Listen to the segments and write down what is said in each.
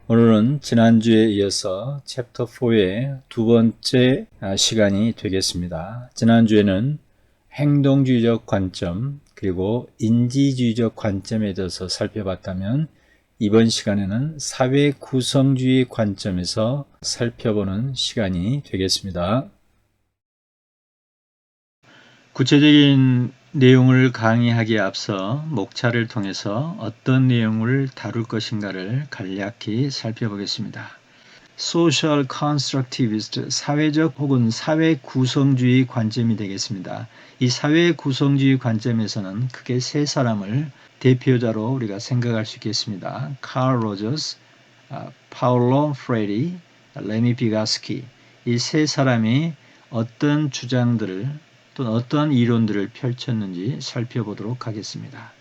오늘은 지난주에 이어서 챕터 4의 두 번째 시간이 되겠습니다. 지난주에는 행동주의적 관점 그리고 인지주의적 관점에 대해서 살펴봤다면 이번 시간에는 사회 구성주의 관점에서 살펴보는 시간이 되겠습니다. 구체적인 내용을 강의하기에 앞서 목차를 통해서 어떤 내용을 다룰 것인가를 간략히 살펴보겠습니다. Social Constructivist, 사회적 혹은 사회 구성주의 관점이 되겠습니다. 이 사회 구성주의 관점에서는 크게 세 사람을 대표자로 우리가 생각할 수 있겠습니다. 칼 로저스, 파울로 프레디, 레미 비가스키, 이 세 사람이 어떤 주장들을 또는 어떠한 이론들을 펼쳤는지 살펴보도록 하겠습니다.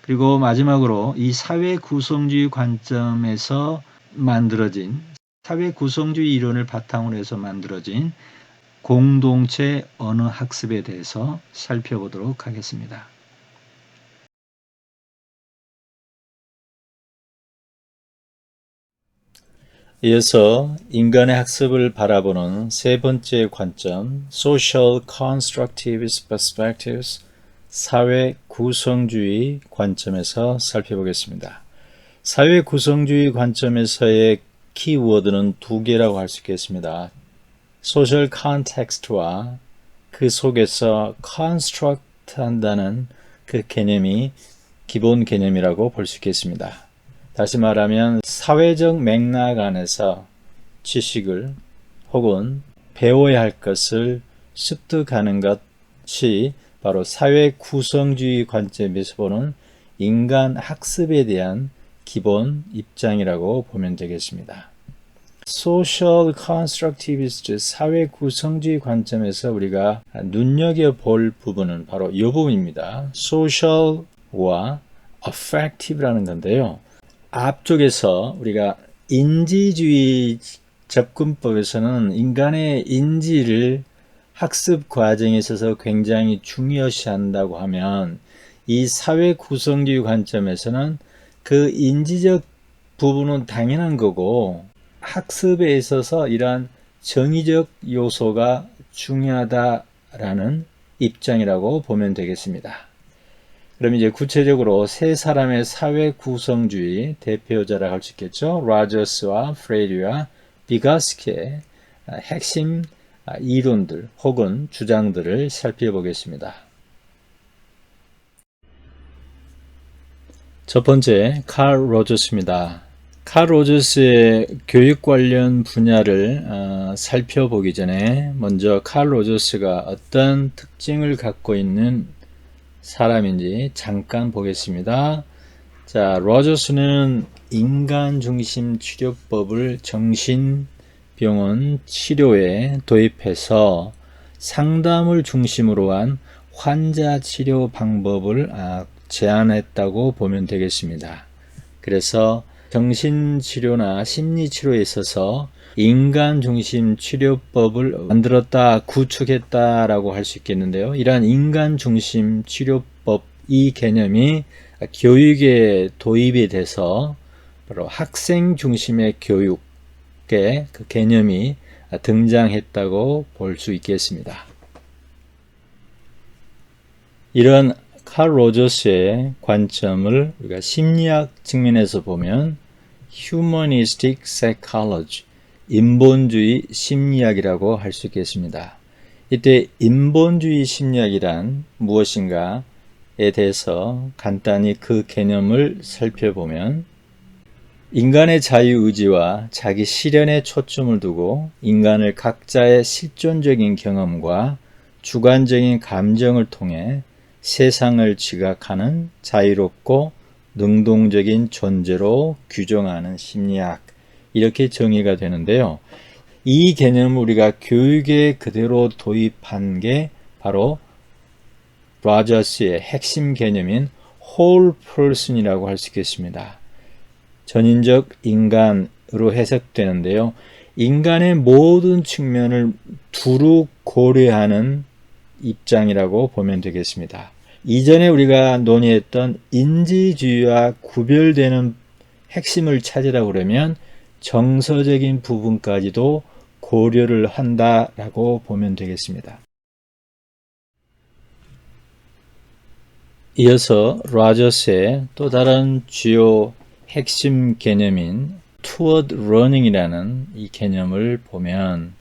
그리고 마지막으로 이 사회 구성주의 관점에서 만들어진 사회 구성주의 이론을 바탕으로 해서 만들어진 공동체 언어 학습에 대해서 살펴보도록 하겠습니다. 이어서 인간의 학습을 바라보는 세 번째 관점, Social Constructivist Perspectives, 사회 구성주의 관점에서 살펴보겠습니다. 사회 구성주의 관점에서의 키워드는 두 개라고 할 수 있겠습니다. Social Context와 그 속에서 Construct 한다는 그 개념이 기본 개념이라고 볼 수 있겠습니다. 다시 말하면 사회적 맥락 안에서 지식을 혹은 배워야 할 것을 습득하는 것이 바로 사회 구성주의 관점에서 보는 인간 학습에 대한 기본 입장이라고 보면 되겠습니다. Social Constructivist, 사회 구성주의 관점에서 우리가 눈여겨볼 부분은 바로 이 부분입니다. Social와 Affective라는 건데요. 앞쪽에서 우리가 인지주의 접근법에서는 인간의 인지를 학습 과정에 있어서 굉장히 중요시한다고 하면 이 사회 구성주의 관점에서는 그 인지적 부분은 당연한 거고 학습에 있어서 이러한 정의적 요소가 중요하다라는 입장이라고 보면 되겠습니다. 그럼 이제 구체적으로 세 사람의 사회 구성주의 대표자라고 할 수 있겠죠. 로저스와 프레디와 비가스키의 핵심 이론들 혹은 주장들을 살펴보겠습니다. 첫 번째, 칼 로저스입니다. 칼 로저스의 교육 관련 분야를 살펴보기 전에 먼저 칼 로저스가 어떤 특징을 갖고 있는 사람인지 잠깐 보겠습니다. 자, 로저스는 인간 중심 치료법을 정신병원 치료에 도입해서 상담을 중심으로 한 환자 치료 방법을 제안했다고 보면 되겠습니다. 그래서 정신치료나 심리치료에 있어서 인간 중심 치료법을 만들었다, 구축했다라고 할 수 있겠는데요. 이러한 인간 중심 치료법, 이 개념이 교육에 도입이 돼서 바로 학생 중심의 교육의 그 개념이 등장했다고 볼 수 있겠습니다. 이런 칼 로저스의 관점을 우리가 심리학 측면에서 보면 Humanistic Psychology, 인본주의 심리학이라고 할 수 있겠습니다. 이때 인본주의 심리학이란 무엇인가에 대해서 간단히 그 개념을 살펴보면 인간의 자유의지와 자기 실현에 초점을 두고 인간을 각자의 실존적인 경험과 주관적인 감정을 통해 세상을 지각하는 자유롭고 능동적인 존재로 규정하는 심리학, 이렇게 정의가 되는데요. 이 개념을 우리가 교육에 그대로 도입한 게 바로 로저스의 핵심 개념인 whole person이라고 할 수 있겠습니다. 전인적 인간으로 해석되는데요. 인간의 모든 측면을 두루 고려하는 입장이라고 보면 되겠습니다. 이전에 우리가 논의했던 인지주의와 구별되는 핵심을 찾으라고 그러면 정서적인 부분까지도 고려를 한다라고 보면 되겠습니다. 이어서 로저스의 또 다른 주요 핵심 개념인 toward learning이라는 이 개념을 보면,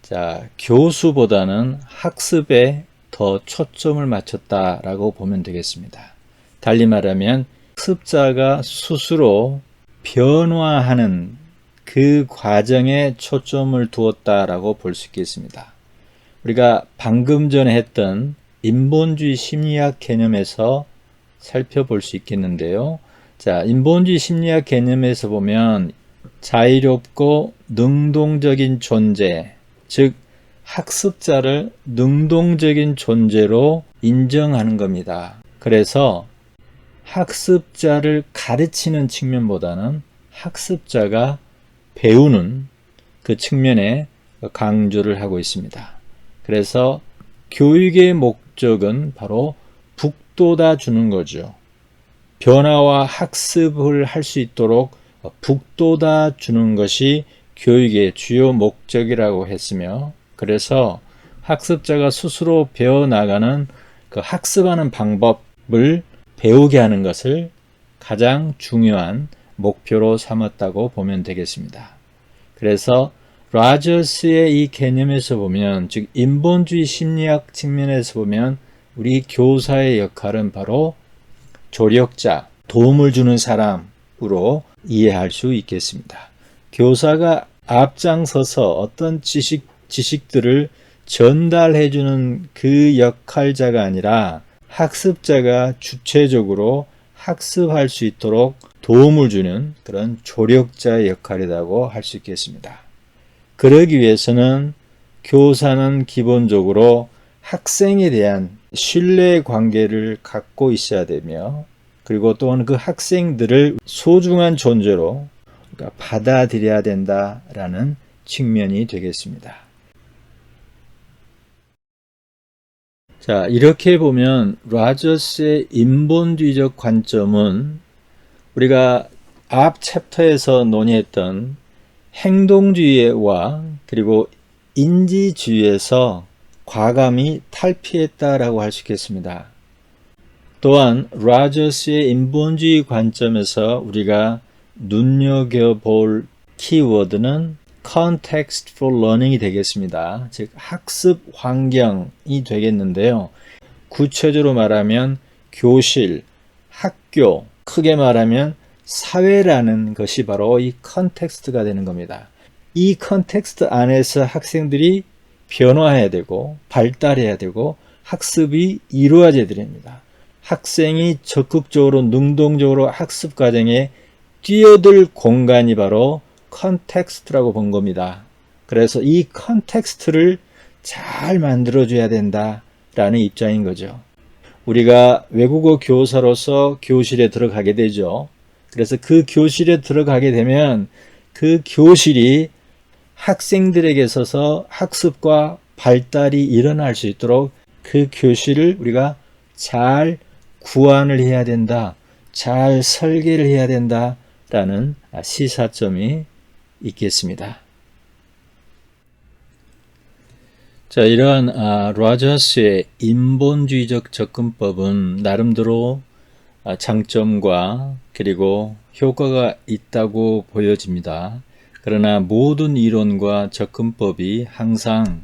자, 교수보다는 학습에 더 초점을 맞췄다라고 보면 되겠습니다. 달리 말하면 학습자가 스스로 변화하는 그 과정에 초점을 두었다라고 볼 수 있겠습니다. 우리가 방금 전에 했던 인본주의 심리학 개념에서 살펴볼 수 있겠는데요. 자, 인본주의 심리학 개념에서 보면 자유롭고 능동적인 존재, 즉 학습자를 능동적인 존재로 인정하는 겁니다. 그래서 학습자를 가르치는 측면보다는 학습자가 배우는 그 측면에 강조를 하고 있습니다. 그래서 교육의 목적은 바로 북돋아 주는 거죠. 변화와 학습을 할 수 있도록 북돋아 주는 것이 교육의 주요 목적이라고 했으며, 그래서 학습자가 스스로 배워나가는 그 학습하는 방법을 배우게 하는 것을 가장 중요한 목표로 삼았다고 보면 되겠습니다. 그래서 로저스의 이 개념에서 보면, 즉 인본주의 심리학 측면에서 보면 우리 교사의 역할은 바로 조력자, 도움을 주는 사람으로 이해할 수 있겠습니다. 교사가 앞장서서 어떤 지식들을 전달해 주는 그 역할자가 아니라 학습자가 주체적으로 학습할 수 있도록 도움을 주는 그런 조력자의 역할이라고 할 수 있겠습니다. 그러기 위해서는 교사는 기본적으로 학생에 대한 신뢰 관계를 갖고 있어야 되며, 그리고 또한 그 학생들을 소중한 존재로 받아들여야 된다라는 측면이 되겠습니다. 자, 이렇게 보면 로저스의 인본주의적 관점은 우리가 앞 챕터에서 논의했던 행동주의와 그리고 인지주의에서 과감히 탈피했다라고 할 수 있겠습니다. 또한 로저스의 인본주의 관점에서 우리가 눈여겨볼 키워드는 context for learning이 되겠습니다. 즉 학습 환경이 되겠는데요. 구체적으로 말하면 교실, 학교, 크게 말하면 사회라는 것이 바로 이 컨텍스트가 되는 겁니다. 이 컨텍스트 안에서 학생들이 변화해야 되고 발달해야 되고 학습이 이루어져야 됩니다. 학생이 적극적으로 능동적으로 학습 과정에 뛰어들 공간이 바로 컨텍스트라고 본 겁니다. 그래서 이 컨텍스트를 잘 만들어줘야 된다라는 입장인 거죠. 우리가 외국어 교사로서 교실에 들어가게 되죠. 그래서 그 교실에 들어가게 되면 그 교실이 학생들에게 있어서 학습과 발달이 일어날 수 있도록 그 교실을 우리가 잘 구안을 해야 된다, 잘 설계를 해야 된다라는 시사점이 있겠습니다. 자, 이러한 로저스의 인본주의적 접근법은 나름대로 장점과 그리고 효과가 있다고 보여집니다. 그러나 모든 이론과 접근법이 항상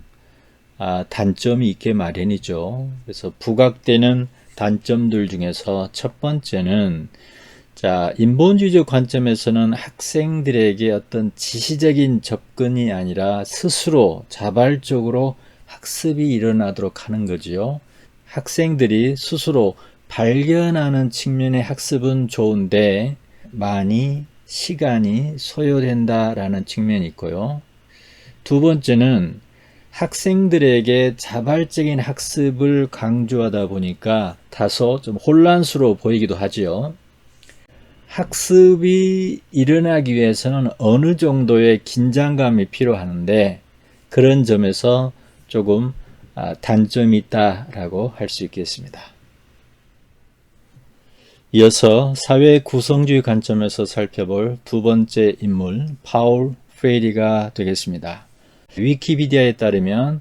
단점이 있게 마련이죠. 그래서 부각되는 단점들 중에서 첫 번째는, 자, 인본주의적 관점에서는 학생들에게 어떤 지시적인 접근이 아니라 스스로 자발적으로 학습이 일어나도록 하는 거지요. 학생들이 스스로 발견하는 측면의 학습은 좋은데 많이 시간이 소요된다라는 측면이 있고요. 두 번째는 학생들에게 자발적인 학습을 강조하다 보니까 다소 좀 혼란스러워 보이기도 하지요. 학습이 일어나기 위해서는 어느 정도의 긴장감이 필요하는데 그런 점에서 조금 단점이 있다라고 할 수 있겠습니다. 이어서 사회 구성주의 관점에서 살펴볼 두 번째 인물 파울 프레이리가 되겠습니다. 위키피디아에 따르면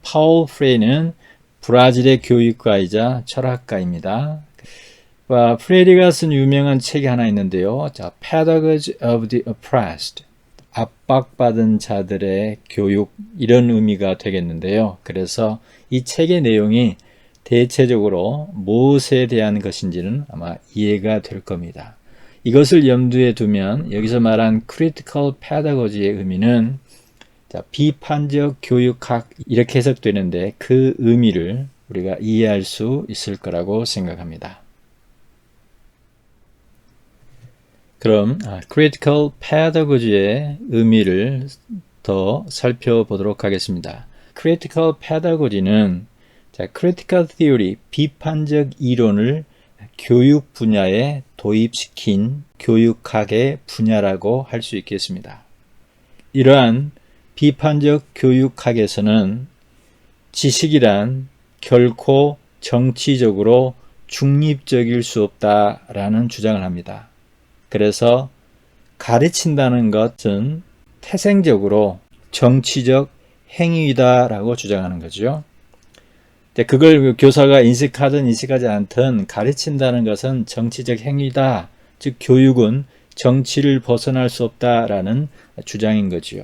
파울 프레이는 브라질의 교육가이자 철학가입니다. 프레이리가 쓴 유명한 책이 하나 있는데요. Pedagogy of the Oppressed, 압박받은 자들의 교육, 이런 의미가 되겠는데요. 그래서 이 책의 내용이 대체적으로 무엇에 대한 것인지는 아마 이해가 될 겁니다. 이것을 염두에 두면 여기서 말한 critical pedagogy의 의미는 비판적 교육학 이렇게 해석되는데 그 의미를 우리가 이해할 수 있을 거라고 생각합니다. 그럼 critical pedagogy의 의미를 더 살펴보도록 하겠습니다. critical pedagogy는 critical theory, 비판적 이론을 교육 분야에 도입시킨 교육학의 분야라고 할 수 있겠습니다. 이러한 비판적 교육학에서는 지식이란 결코 정치적으로 중립적일 수 없다라는 주장을 합니다. 그래서 가르친다는 것은 태생적으로 정치적 행위다라고 주장하는 거죠. 그걸 교사가 인식하든 인식하지 않든 가르친다는 것은 정치적 행위다. 즉 교육은 정치를 벗어날 수 없다라는 주장인 거지요.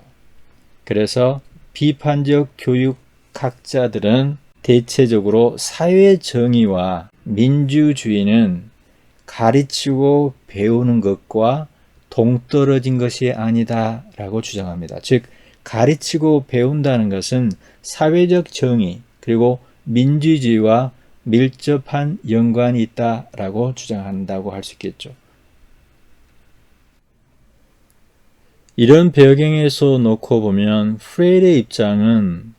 그래서 비판적 교육학자들은 대체적으로 사회 정의와 민주주의는 가르치고 배우는 것과 동떨어진 것이 아니다라고 주장합니다. 즉 가르치고 배운다는 것은 사회적 정의 그리고 민주주의와 밀접한 연관이 있다라고 주장한다고 할 수 있겠죠. 이런 배경에서 놓고 보면 프레일의 입장은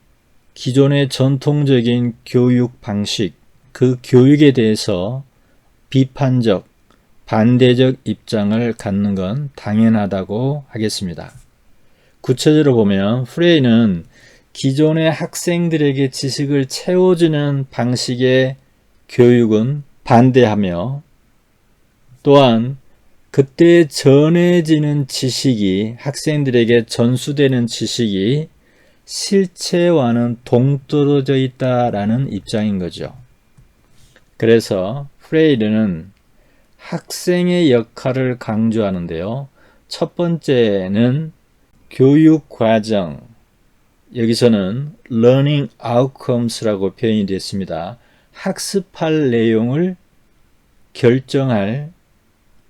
기존의 전통적인 교육 방식, 그 교육에 대해서 비판적, 반대적 입장을 갖는 건 당연하다고 하겠습니다. 구체적으로 보면 프레이는 기존의 학생들에게 지식을 채워주는 방식의 교육은 반대하며 또한 그때 전해지는 지식이 학생들에게 전수되는 지식이 실체와는 동떨어져 있다라는 입장인 거죠. 그래서 프레이르는 학생의 역할을 강조하는데요. 첫 번째는 교육 과정, 여기서는 learning outcomes라고 표현이 됐습니다. 학습할 내용을 결정할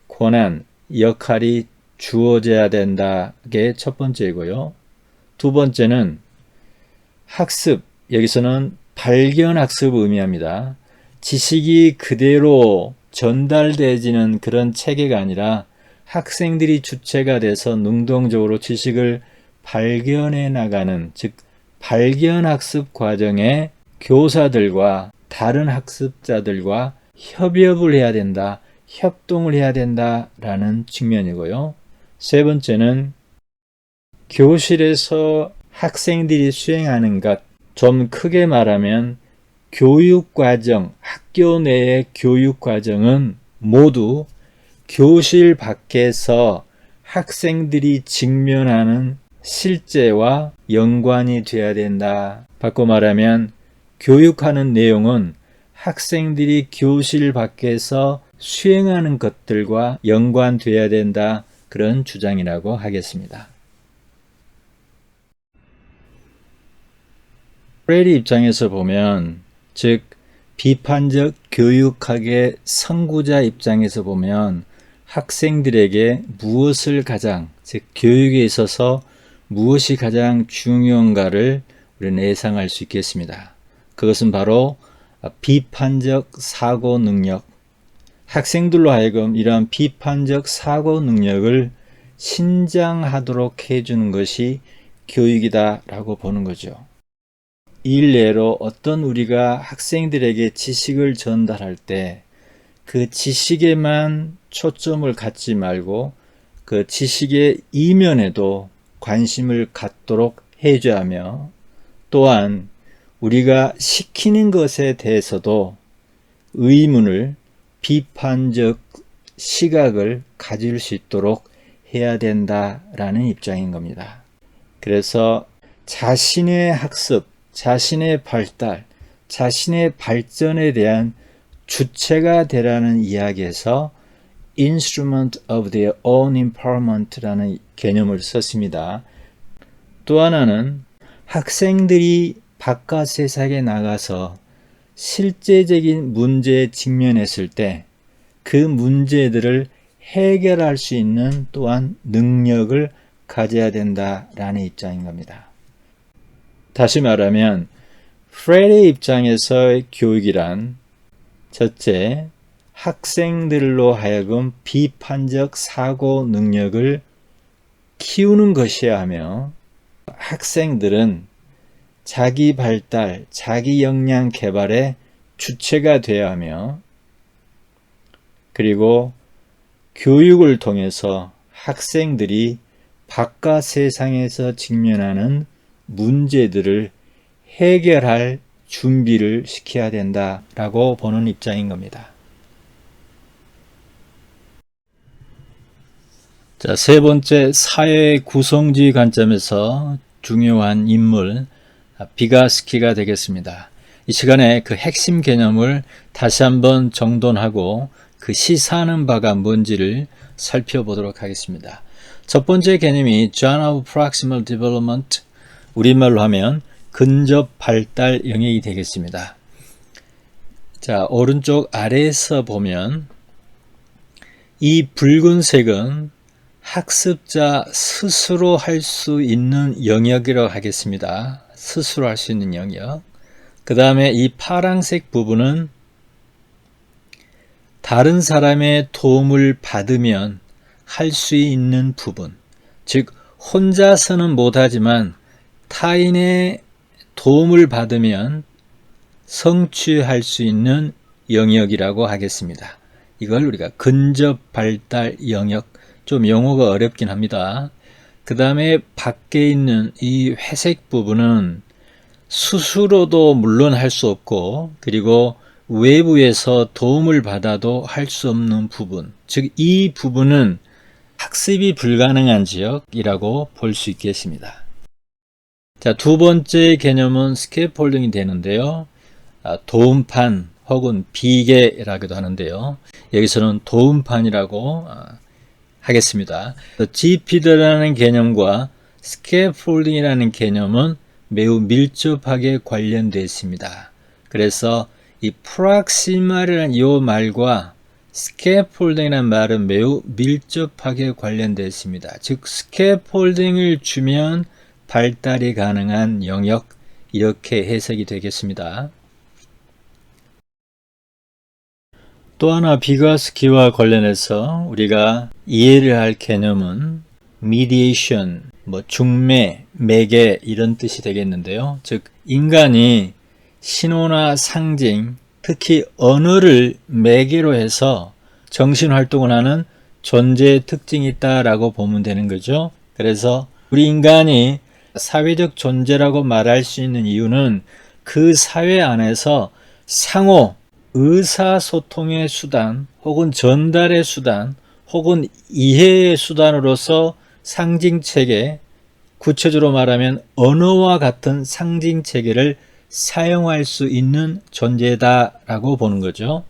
권한, 역할이 주어져야 된다게 첫 번째이고요. 두 번째는 학습, 여기서는 발견 학습을 의미합니다. 지식이 그대로 전달되지는 그런 체계가 아니라 학생들이 주체가 돼서 능동적으로 지식을 발견해 나가는, 즉 발견학습 과정에 교사들과 다른 학습자들과 협업을 해야 된다, 협동을 해야 된다라는 측면이고요. 세 번째는 교실에서 학생들이 수행하는 것, 좀 크게 말하면 교육과정, 학교 내의 교육과정은 모두 교실 밖에서 학생들이 직면하는 실제와 연관이 되어야 된다. 바꿔 말하면 교육하는 내용은 학생들이 교실 밖에서 수행하는 것들과 연관되어야 된다. 그런 주장이라고 하겠습니다. 프레일의 입장에서 보면, 즉 비판적 교육학의 선구자 입장에서 보면 학생들에게 무엇을 가장, 즉 교육에 있어서 무엇이 가장 중요한가를 우리는 예상할 수 있겠습니다. 그것은 바로 비판적 사고 능력, 학생들로 하여금 이러한 비판적 사고 능력을 신장하도록 해주는 것이 교육이다라고 보는 거죠. 일례로 어떤 우리가 학생들에게 지식을 전달할 때 그 지식에만 초점을 갖지 말고 그 지식의 이면에도 관심을 갖도록 해줘야 하며, 또한 우리가 시키는 것에 대해서도 의문을 비판적 시각을 가질 수 있도록 해야 된다라는 입장인 겁니다. 그래서 자신의 학습, 자신의 발달, 자신의 발전에 대한 주체가 되라는 이야기에서 instrument of their own empowerment라는 개념을 썼습니다. 또 하나는 학생들이 바깥 세상에 나가서 실제적인 문제에 직면했을 때 그 문제들을 해결할 수 있는 또한 능력을 가져야 된다라는 입장인 겁니다. 다시 말하면 프레드의 입장에서의 교육이란 첫째, 학생들로 하여금 비판적 사고 능력을 키우는 것이야 하며 학생들은 자기 발달, 자기 역량 개발의 주체가 되어야 하며 그리고 교육을 통해서 학생들이 바깥 세상에서 직면하는 문제들을 해결할 준비를 시켜야 된다라고 보는 입장인 겁니다. 자, 세 번째, 사회 구성주의 관점에서 중요한 인물 비가스키가 되겠습니다. 이 시간에 그 핵심 개념을 다시 한번 정돈하고 그 시사하는 바가 뭔지를 살펴보도록 하겠습니다. 첫 번째 개념이 Zone of Proximal Development, 우리말로 하면 근접 발달 영역이 되겠습니다. 자, 오른쪽 아래에서 보면 이 붉은색은 학습자 스스로 할 수 있는 영역이라고 하겠습니다. 스스로 할 수 있는 영역. 그 다음에 이 파란색 부분은 다른 사람의 도움을 받으면 할 수 있는 부분. 즉, 혼자서는 못하지만 타인의 도움을 받으면 성취할 수 있는 영역이라고 하겠습니다. 이걸 우리가 근접 발달 영역, 좀 용어가 어렵긴 합니다. 그 다음에 밖에 있는 이 회색 부분은 스스로도 물론 할 수 없고 그리고 외부에서 도움을 받아도 할 수 없는 부분, 즉 이 부분은 학습이 불가능한 지역이라고 볼 수 있겠습니다. 자, 두 번째 개념은 스캐폴딩이 되는데요. 도움판 혹은 비계라고도 하는데요. 여기서는 도움판이라고 하겠습니다. GPD라는 개념과 스캐폴딩이라는 개념은 매우 밀접하게 관련되어 있습니다. 그래서 이 프락시말이라는 이 말과 스캐폴딩이라는 말은 매우 밀접하게 관련되어 있습니다. 즉 스캐폴딩을 주면 발달이 가능한 영역, 이렇게 해석이 되겠습니다. 또 하나 비가스키와 관련해서 우리가 이해를 할 개념은 mediation, 중매, 매개 이런 뜻이 되겠는데요. 즉 인간이 신호나 상징, 특히 언어를 매개로 해서 정신활동을 하는 존재의 특징이 있다라고 보면 되는 거죠. 그래서 우리 인간이 사회적 존재라고 말할 수 있는 이유는 그 사회 안에서 상호, 의사소통의 수단 혹은 전달의 수단 혹은 이해의 수단으로서 상징체계, 구체적으로 말하면 언어와 같은 상징체계를 사용할 수 있는 존재다라고 보는 거죠.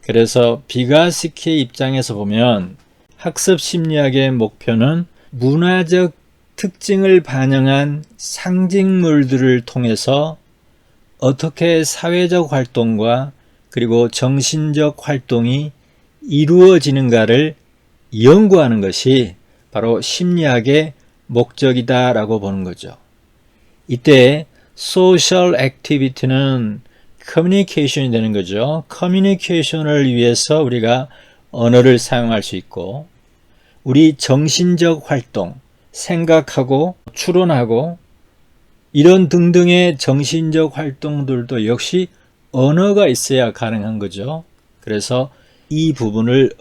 그래서 비가스키의 입장에서 보면 학습 심리학의 목표는 문화적 특징을 반영한 상징물들을 통해서 어떻게 사회적 활동과 그리고 정신적 활동이 이루어지는가를 연구하는 것이 바로 심리학의 목적이다라고 보는 거죠. 이때 소셜 액티비티는 커뮤니케이션이 되는 거죠. 커뮤니케이션을 위해서 우리가 언어를 사용할 수 있고 우리 정신적 활동, 생각하고 추론하고 이런 등등의 정신적 활동들도 역시 언어가 있어야 가능한 거죠. 그래서 이 부분을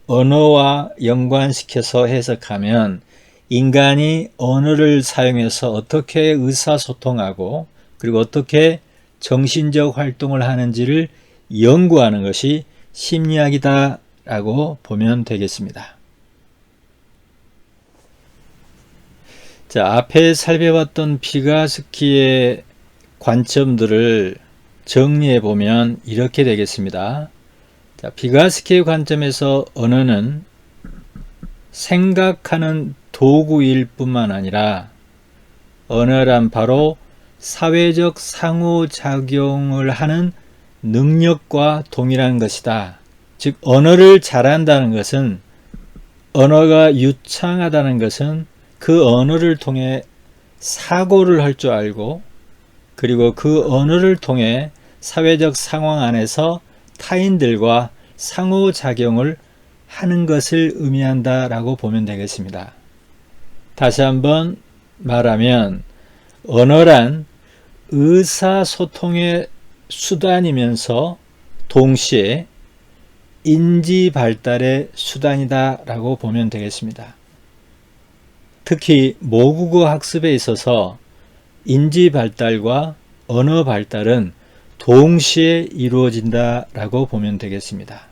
언어와 연관시켜서 해석하면 인간이 언어를 사용해서 어떻게 의사소통하고 그리고 어떻게 정신적 활동을 하는지를 연구하는 것이 심리학이다 라고 보면 되겠습니다. 자, 앞에 살펴봤던 비가스키의 관점들을 정리해 보면 이렇게 되겠습니다. 자, 비가스키의 관점에서 언어는 생각하는 도구일 뿐만 아니라 언어란 바로 사회적 상호작용을 하는 능력과 동일한 것이다. 즉, 언어를 잘한다는 것은, 언어가 유창하다는 것은 그 언어를 통해 사고를 할 줄 알고, 그리고 그 언어를 통해 사회적 상황 안에서 타인들과 상호작용을 하는 것을 의미한다라고 보면 되겠습니다. 다시 한번 말하면 언어란 의사소통의 수단이면서 동시에 인지 발달의 수단이다 라고 보면 되겠습니다. 특히 모국어 학습에 있어서 인지 발달과 언어 발달은 동시에 이루어진다 라고 보면 되겠습니다.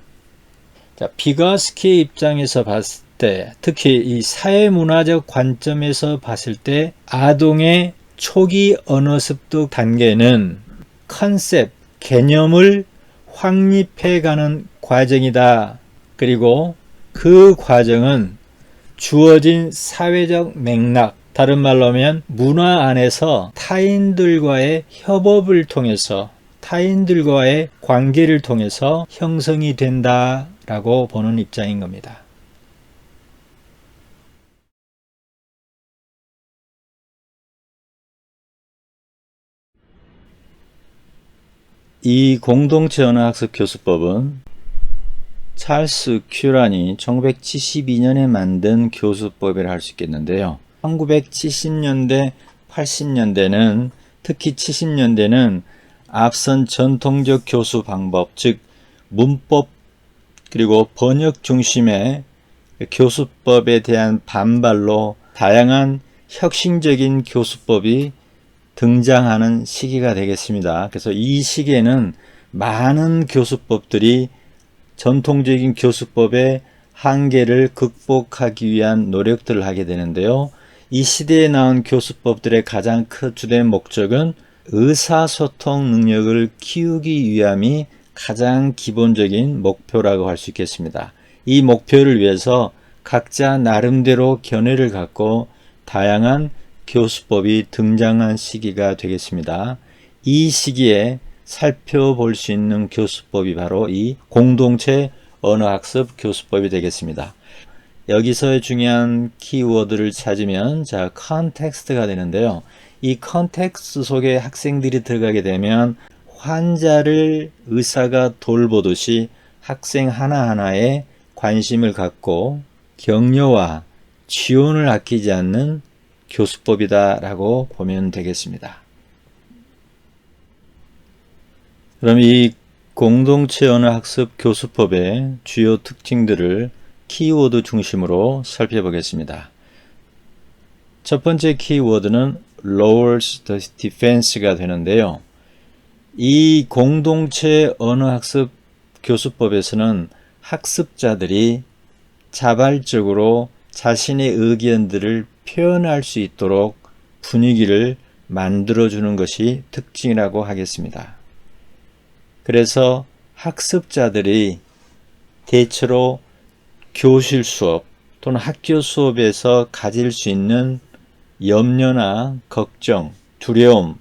자, 비가스키의 입장에서 봤을 때, 특히 이 사회문화적 관점에서 봤을 때 아동의 초기 언어 습득 단계는 컨셉, 개념을 확립해가는 과정이다. 그리고 그 과정은 주어진 사회적 맥락, 다른 말로 하면 문화 안에서 타인들과의 협업을 통해서, 타인들과의 관계를 통해서 형성이 된다라고 보는 입장인 겁니다. 이 공동체 언어학습 교수법은 찰스 큐란이 1972년에 만든 교수법이라 할 수 있겠는데요. 1970년대, 80년대는, 특히 70년대는 앞선 전통적 교수 방법, 즉 문법 그리고 번역 중심의 교수법에 대한 반발로 다양한 혁신적인 교수법이 등장하는 시기가 되겠습니다. 그래서 이 시기에는 많은 교수법들이 전통적인 교수법의 한계를 극복하기 위한 노력들을 하게 되는데요. 이 시대에 나온 교수법들의 가장 큰 주된 목적은 의사소통 능력을 키우기 위함이 가장 기본적인 목표라고 할 수 있겠습니다. 이 목표를 위해서 각자 나름대로 견해를 갖고 다양한 교수법이 등장한 시기가 되겠습니다. 이 시기에 살펴볼 수 있는 교수법이 바로 이 공동체 언어학습 교수법이 되겠습니다. 여기서의 중요한 키워드를 찾으면 자, 컨텍스트가 되는데요. 이 컨텍스트 속에 학생들이 들어가게 되면 환자를 의사가 돌보듯이 학생 하나하나에 관심을 갖고 격려와 지원을 아끼지 않는 교수법이다 라고 보면 되겠습니다. 그럼 이 공동체 언어학습 교수법의 주요 특징들을 키워드 중심으로 살펴보겠습니다. 첫 번째 키워드는 lowers the defense가 되는데요. 이 공동체 언어학습 교수법에서는 학습자들이 자발적으로 자신의 의견들을 표현할 수 있도록 분위기를 만들어주는 것이 특징이라고 하겠습니다. 그래서 학습자들이 대체로 교실 수업 또는 학교 수업에서 가질 수 있는 염려나 걱정, 두려움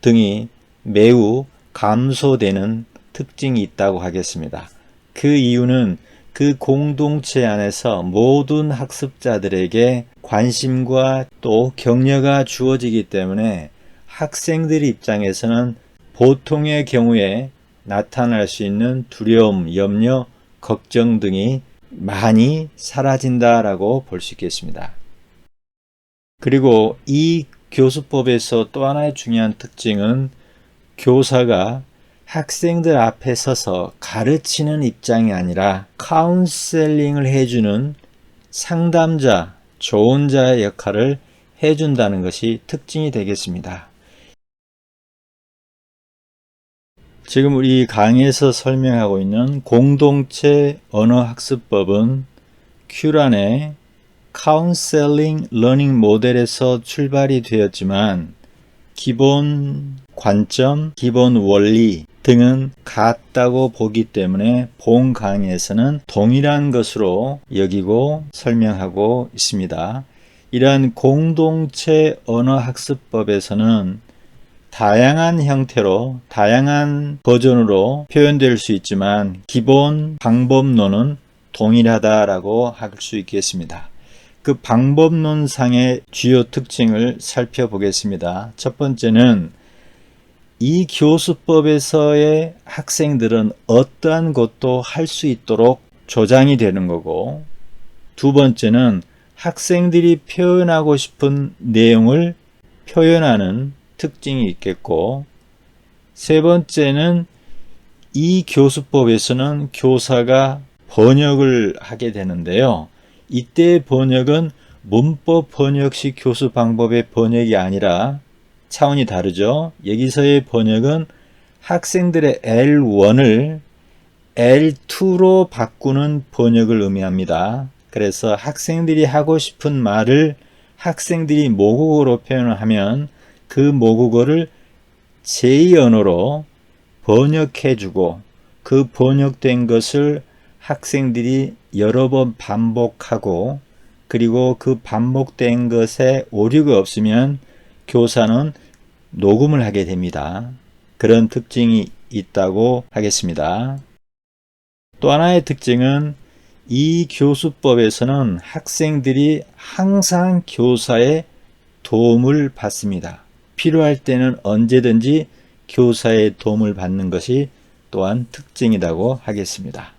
등이 매우 감소되는 특징이 있다고 하겠습니다. 그 이유는 그 공동체 안에서 모든 학습자들에게 관심과 또 격려가 주어지기 때문에 학생들 입장에서는 보통의 경우에 나타날 수 있는 두려움, 염려, 걱정 등이 많이 사라진다라고 볼 수 있겠습니다. 그리고 이 교수법에서 또 하나의 중요한 특징은 교사가 학생들 앞에 서서 가르치는 입장이 아니라 카운셀링을 해주는 상담자, 조언자의 역할을 해준다는 것이 특징이 되겠습니다. 지금 우리 강의에서 설명하고 있는 공동체 언어학습법은 큐란의 카운셀링 러닝 모델에서 출발이 되었지만 기본 관점, 기본 원리 등은 같다고 보기 때문에 본 강의에서는 동일한 것으로 여기고 설명하고 있습니다. 이러한 공동체 언어학습법에서는 다양한 형태로 다양한 버전으로 표현될 수 있지만 기본 방법론은 동일하다라고 할 수 있겠습니다. 그 방법론상의 주요 특징을 살펴보겠습니다. 첫 번째는 이 교수법에서의 학생들은 어떠한 것도 할 수 있도록 조장이 되는 거고, 두 번째는 학생들이 표현하고 싶은 내용을 표현하는 특징이 있겠고, 세 번째는 이 교수법에서는 교사가 번역을 하게 되는데요. 이때 번역은 문법 번역식 교수 방법의 번역이 아니라 차원이 다르죠. 여기서의 번역은 학생들의 L1을 L2로 바꾸는 번역을 의미합니다. 그래서 학생들이 하고 싶은 말을 학생들이 모국어로 표현을 하면 그 모국어를 제2 언어로 번역해주고 그 번역된 것을 학생들이 여러 번 반복하고, 그리고 그 반복된 것에 오류가 없으면 교사는 녹음을 하게 됩니다. 그런 특징이 있다고 하겠습니다. 또 하나의 특징은 이 교수법에서는 학생들이 항상 교사의 도움을 받습니다. 필요할 때는 언제든지 교사의 도움을 받는 것이 또한 특징이라고 하겠습니다.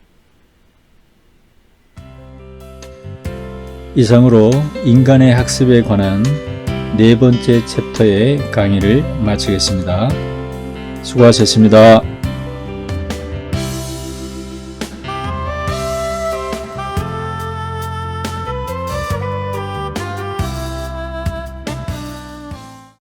이상으로 인간의 학습에 관한 네 번째 챕터의 강의를 마치겠습니다. 수고하셨습니다.